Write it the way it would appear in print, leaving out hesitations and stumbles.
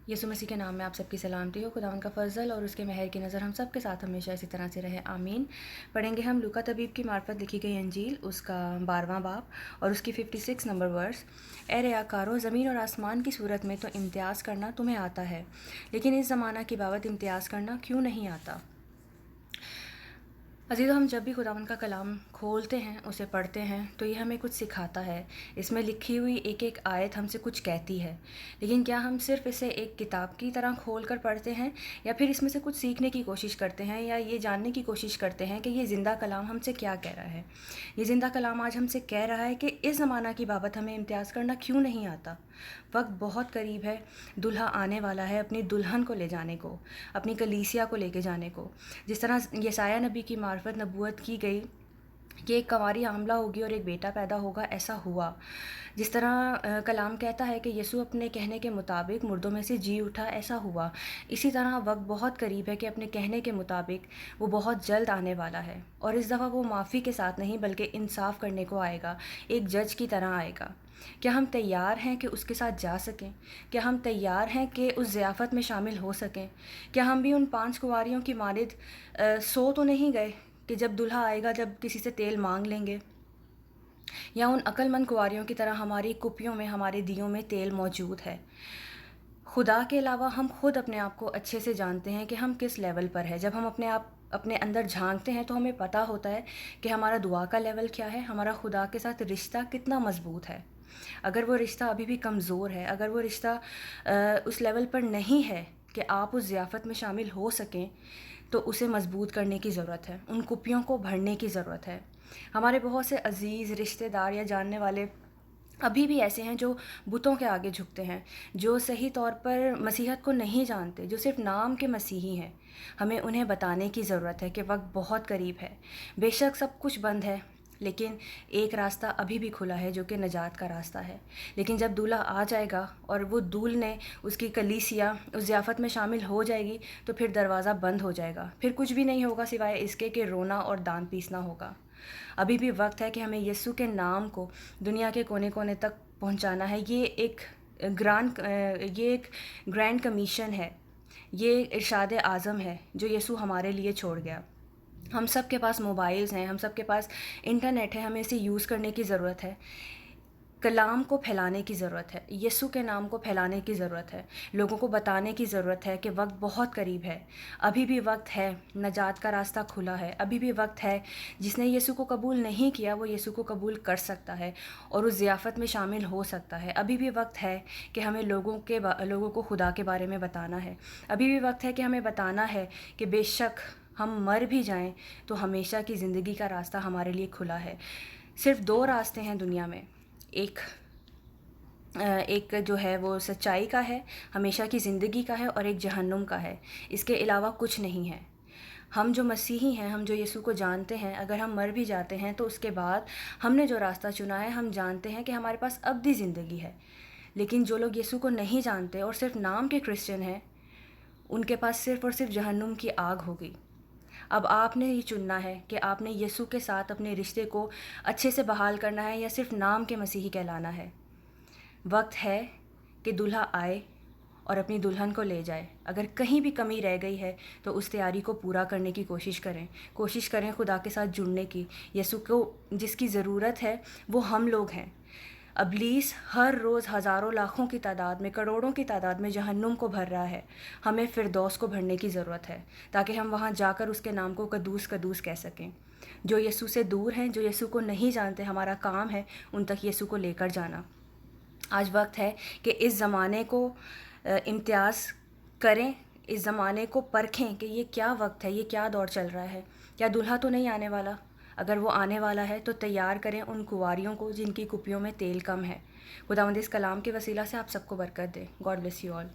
یسوع مسیح کے نام میں آپ سب کی سلامتی ہو۔ خداوند کا فضل اور اس کے مہر کی نظر ہم سب کے ساتھ ہمیشہ اسی طرح سے رہے، آمین۔ پڑھیں گے ہم لوکا طبیب کی معرفت لکھی گئی انجیل، اس کا 12واں باب اور اس کی 56 نمبر ورس۔ اے ریاکارو، زمین اور آسمان کی صورت میں تو امتیاز کرنا تمہیں آتا ہے، لیکن اس زمانہ کی بابت امتیاز کرنا کیوں نہیں آتا؟ عزیزو، ہم جب بھی خداوند کا کلام کھولتے ہیں، اسے پڑھتے ہیں، تو یہ ہمیں کچھ سکھاتا ہے۔ اس میں لکھی ہوئی ایک ایک آیت ہم سے کچھ کہتی ہے، لیکن کیا ہم صرف اسے ایک کتاب کی طرح کھول کر پڑھتے ہیں، یا پھر اس میں سے کچھ سیکھنے کی کوشش کرتے ہیں، یا یہ جاننے کی کوشش کرتے ہیں کہ یہ زندہ کلام ہم سے کیا کہہ رہا ہے؟ یہ زندہ کلام آج ہم سے کہہ رہا ہے کہ اس زمانہ کی بابت ہمیں امتیاز کرنا کیوں نہیں آتا؟ وقت بہت قریب ہے، دلہا آنے والا ہے اپنی دلہن کو لے جانے کو، اپنی کلیسیا کو لے کے جانے کو۔ جس طرح یسایہ نبی کی معرفت نبوت کی گئی کہ ایک کنواری حاملہ ہوگی اور ایک بیٹا پیدا ہوگا، ایسا ہوا۔ جس طرح کلام کہتا ہے کہ یسوع اپنے کہنے کے مطابق مردوں میں سے جی اٹھا، ایسا ہوا۔ اسی طرح وقت بہت قریب ہے کہ اپنے کہنے کے مطابق وہ بہت جلد آنے والا ہے، اور اس دفعہ وہ معافی کے ساتھ نہیں بلکہ انصاف کرنے کو آئے گا، ایک جج کی طرح آئے گا۔ کیا ہم تیار ہیں کہ اس کے ساتھ جا سکیں؟ کیا ہم تیار ہیں کہ اس ضیافت میں شامل ہو سکیں؟ کیا ہم بھی ان 5 کنواریوں کی مانند سو تو نہیں گئے کہ جب دلہا آئے گا، جب کسی سے تیل مانگ لیں گے؟ یا ان عقل مند کنواریوں کی طرح ہماری کپیوں میں، ہمارے دیوں میں تیل موجود ہے؟ خدا کے علاوہ ہم خود اپنے آپ کو اچھے سے جانتے ہیں کہ ہم کس لیول پر ہیں۔ جب ہم اپنے اندر جھانکتے ہیں تو ہمیں پتہ ہوتا ہے کہ ہمارا دعا کا لیول کیا ہے، ہمارا خدا کے ساتھ رشتہ کتنا مضبوط ہے۔ اگر وہ رشتہ ابھی بھی کمزور ہے، اگر وہ رشتہ اس لیول پر نہیں ہے کہ آپ اس ضیافت میں شامل ہو سکیں، تو اسے مضبوط کرنے کی ضرورت ہے، ان کپیوں کو بھرنے کی ضرورت ہے۔ ہمارے بہت سے عزیز رشتہ دار یا جاننے والے ابھی بھی ایسے ہیں جو بتوں کے آگے جھکتے ہیں، جو صحیح طور پر مسیحت کو نہیں جانتے، جو صرف نام کے مسیحی ہیں۔ ہمیں انہیں بتانے کی ضرورت ہے کہ وقت بہت قریب ہے۔ بے شک سب کچھ بند ہے، لیکن ایک راستہ ابھی بھی کھلا ہے جو کہ نجات کا راستہ ہے۔ لیکن جب دولہا آ جائے گا اور وہ دولہنے، اس کی کلیسیا اس ضیافت میں شامل ہو جائے گی، تو پھر دروازہ بند ہو جائے گا، پھر کچھ بھی نہیں ہوگا سوائے اس کے کہ رونا اور دان پیسنا ہوگا۔ ابھی بھی وقت ہے کہ ہمیں یسوع کے نام کو دنیا کے کونے کونے تک پہنچانا ہے۔ یہ ایک گرینڈ کمیشن ہے، یہ ارشاد اعظم ہے جو یسوع ہمارے لیے چھوڑ گیا۔ ہم سب کے پاس موبائلز ہیں، ہم سب کے پاس انٹرنیٹ ہے، ہمیں اسے یوز کرنے کی ضرورت ہے۔ کلام کو پھیلانے کی ضرورت ہے، یسوع کے نام کو پھیلانے کی ضرورت ہے، لوگوں کو بتانے کی ضرورت ہے کہ وقت بہت قریب ہے۔ ابھی بھی وقت ہے، نجات کا راستہ کھلا ہے۔ ابھی بھی وقت ہے، جس نے یسوع کو قبول نہیں کیا وہ یسوع کو قبول کر سکتا ہے اور اس ضیافت میں شامل ہو سکتا ہے۔ ابھی بھی وقت ہے کہ ہمیں لوگوں کو خدا کے بارے میں بتانا ہے۔ ابھی بھی وقت ہے کہ ہمیں بتانا ہے کہ بے شک ہم مر بھی جائیں تو ہمیشہ کی زندگی کا راستہ ہمارے لیے کھلا ہے۔ صرف 2 راستے ہیں دنیا میں، ایک جو ہے وہ سچائی کا ہے، ہمیشہ کی زندگی کا ہے، اور ایک جہنم کا ہے۔ اس کے علاوہ کچھ نہیں ہے۔ ہم جو مسیحی ہیں، ہم جو یسوع کو جانتے ہیں، اگر ہم مر بھی جاتے ہیں تو اس کے بعد ہم نے جو راستہ چنا ہے، ہم جانتے ہیں کہ ہمارے پاس ابدی زندگی ہے۔ لیکن جو لوگ یسوع کو نہیں جانتے اور صرف نام کے کرسچن ہیں، ان کے پاس صرف اور صرف جہنم کی آگ ہوگی۔ اب آپ نے یہ چننا ہے کہ آپ نے یسوع کے ساتھ اپنے رشتے کو اچھے سے بحال کرنا ہے یا صرف نام کے مسیحی کہلانا ہے۔ وقت ہے کہ دلہا آئے اور اپنی دلہن کو لے جائے۔ اگر کہیں بھی کمی رہ گئی ہے تو اس تیاری کو پورا کرنے کی کوشش کریں خدا کے ساتھ جڑنے کی۔ یسوع کو جس کی ضرورت ہے وہ ہم لوگ ہیں۔ ابلیس ہر روز ہزاروں لاکھوں کی تعداد میں، کروڑوں کی تعداد میں جہنم کو بھر رہا ہے۔ ہمیں فردوس کو بھرنے کی ضرورت ہے تاکہ ہم وہاں جا کر اس کے نام کو قدوس قدوس کہہ سکیں۔ جو یسوع سے دور ہیں، جو یسوع کو نہیں جانتے، ہمارا کام ہے ان تک یسوع کو لے کر جانا۔ آج وقت ہے کہ اس زمانے کو امتیاز کریں، اس زمانے کو پرکھیں کہ یہ کیا وقت ہے، یہ کیا دور چل رہا ہے۔ کیا دلہا تو نہیں آنے والا؟ اگر وہ آنے والا ہے تو تیار کریں ان کنواریوں کو جن کی کپیوں میں تیل کم ہے۔ خداوند اس کلام کے وسیلہ سے آپ سب کو برکت دے۔ God bless you all.